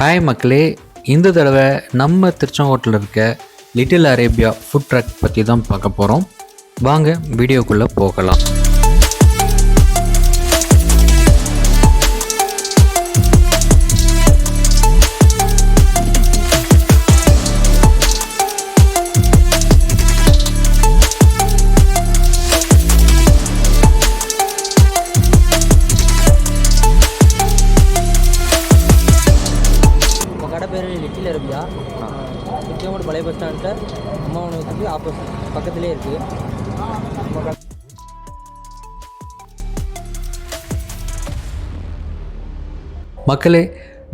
Hi மக்களே, இந்த தடவை நம்ம திருச்செங்கோட்டில் இருக்க லிட்டில் அரேபியா ஃபுட் ட்ரக் பற்றி தான் பார்க்க போகிறோம். வாங்க வீடியோக்குள்ளே போகலாம். கடை பேர் லிட்டில் அரேபியா. திருச்செங்கோடு பழைய பஸ் ஸ்டாண்டில் அம்மா உணவகத்துக்கு ஆப்போசிட் பக்கத்துலேயே இருக்குது. மக்களே,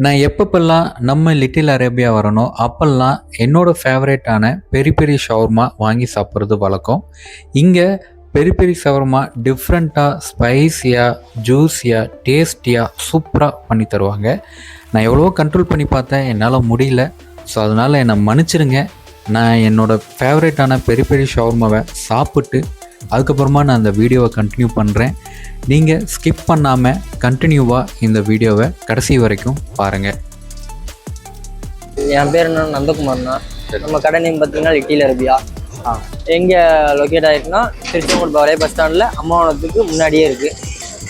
நான் எப்பப்பெல்லாம் நம்ம லிட்டில் அரேபியா வரணும் அப்போல்லாம் என்னோடய ஃபேவரேட்டான பெரி பெரி ஷவர்மா வாங்கி சாப்பிட்றது வழக்கம். இங்கே பெரி பெரி ஷவர்மா டிஃப்ரெண்ட்டாக ஸ்பைஸியாக ஜூஸியாக டேஸ்டியாக சூப்பராக பண்ணி தருவாங்க. நான் எவ்வளவோ கண்ட்ரோல் பண்ணி பார்த்தேன், என்னால் முடியல. ஸோ அதனால் என்னை மன்னிச்சிடுங்க. நான் என்னோடய ஃபேவரேட்டான பெரி பெரி ஷவர்மாவை சாப்பிட்டு அதுக்கப்புறமா நான் அந்த வீடியோவை கண்டினியூ பண்ணுறேன். நீங்கள் ஸ்கிப் பண்ணாமல் கண்டினியூவாக இந்த வீடியோவை கடைசி வரைக்கும் பாருங்கள். என் பேர் என்ன நந்தகுமார்ண்ணா. நம்ம கடை நேம் பார்த்தீங்கன்னா லிட்டில் அரேபியா. எங்கே லொக்கேட் ஆகிருக்குன்னா திருச்செங்கோடு பழைய பஸ் ஸ்டாண்டில் அம்மா உணவகத்துக்கு முன்னாடியே இருக்குது.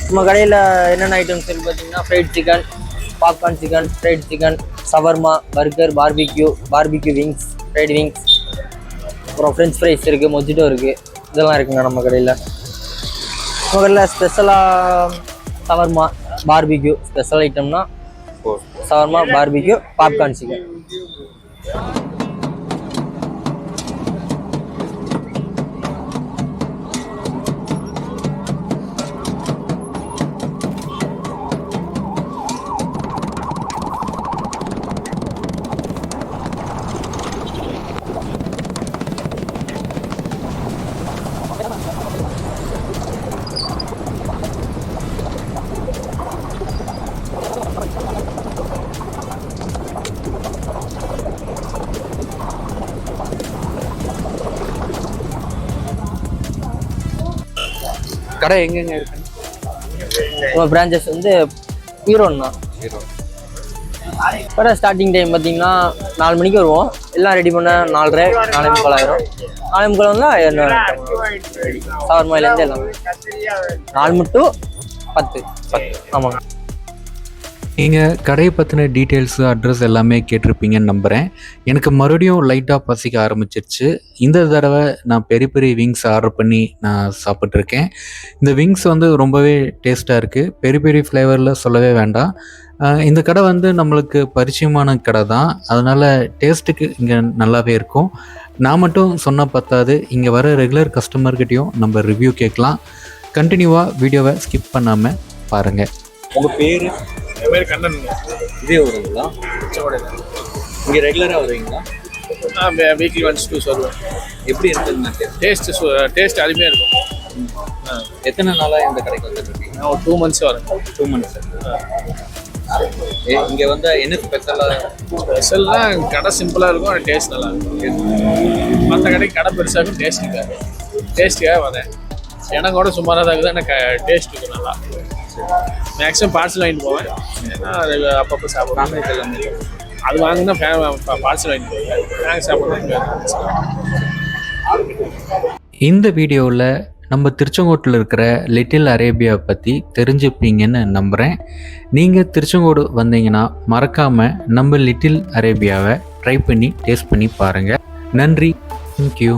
நம்ம கடையில் என்னென்ன ஐட்டம்ஸ் இருக்குது பார்த்தீங்கன்னா fried chicken, popcorn chicken, fried chicken, shawarma, burger, barbecue wings, fried wings, அப்புறம் ஃப்ரெஞ்ச் ஃப்ரைஸ் இருக்குது, மொஜிட்டோ இருக்குது. இதெல்லாம் இருக்குங்க நம்ம கடையில். நம்ம கடையில் ஸ்பெஷலாக சவர்மா, பார்பிக்யூ ஸ்பெஷல் ஐட்டம்னா சவர்மா, பார்பிக்யூ, பாப்கார்ன் சிக்கன். கடை எங்கெங்க இருக்கு? நம்ம பிரான்ச்சஸ் வந்து ஹீரோண்ணா. கடை ஸ்டார்டிங் டைம் பார்த்தீங்கன்னா 4 மணிக்கு வருவோம். எல்லாம் ரெடி பண்ண 4:30 4:45 ஆயிரும். 4:45 வந்தால் என்ன சவர்மாயிலேருந்து எல்லாம் 4 to 10. ஆமாங்க. நீங்கள் கடையை பற்றின டீட்டெயில்ஸு அட்ரஸ் எல்லாமே கேட்டிருப்பீங்கன்னு நம்புகிறேன். எனக்கு மறுபடியும் லைட்டாக பசிக்க ஆரம்பிச்சிருச்சு. இந்த தடவை நான் பெரிய பெரிய விங்ஸ் ஆர்டர் பண்ணி நான் சாப்பிட்ருக்கேன். இந்த விங்ஸ் வந்து ரொம்பவே டேஸ்ட்டாக இருக்குது. பெரிய பெரிய ஃப்ளேவரில் சொல்லவே வேண்டாம். இந்த கடை வந்து நம்மளுக்கு பரிச்சயமான கடை தான், அதனால் டேஸ்ட்டுக்கு இங்கே நல்லாவே இருக்கும். நான் மட்டும் சொன்னால் பத்தாது, இங்கே வர ரெகுலர் கஸ்டமர்கிட்டையும் நம்ம ரிவ்யூ கேட்கலாம். கண்டினியூவாக வீடியோவை ஸ்கிப் பண்ணாமல் பாருங்கள். உங்கள் பேர்? என் பேர் கண்ணன். இதே வருங்களா? இங்கே ரெகுலராக வருவீங்களா? வீக்லி ஒன்ஸ் 2 வருவேன். எப்படி இருக்குதுங்க டேஸ்ட் அருமையாக இருக்கும். எத்தனை நாளாக இந்த கடைக்கு வந்துருக்கீங்க? நான் ஒரு 2 months வரேன். 2 months. இங்கே வந்து என்ன ஸ்பெஷல்லாம் கடை சிம்பிளாக இருக்கும், ஆனால் டேஸ்ட் நல்லா இருக்கும். மற்ற கடைக்கு கடை பெருசாக இருக்கும், டேஸ்ட்டுக்காக வரேன். எனக்கு கூட சுமாராக தான் இருக்குது, எனக்கு டேஸ்ட் இருக்கும் நல்லா. மேக்ஸிமம் பார்சல் வாங்கிட்டு போவேன், ஏன்னா அது அப்பப்போ சாப்பிடுவேன். அது வாங்கினா பார்சல் வாங்கிட்டு போவேன், நாங்கள் சாப்பிட்றோம். இந்த வீடியோவில் நம்ம திருச்செங்கோட்டில் இருக்கிற லிட்டில் அரேபியா பற்றி தெரிஞ்சுப்பீங்கன்னு நம்புகிறேன். நீங்கள் திருச்செங்கோடு வந்தீங்கன்னா மறக்காமல் நம்ம லிட்டில் அரேபியாவை ட்ரை பண்ணி டேஸ்ட் பண்ணி பாருங்கள். நன்றி. தேங்க்யூ.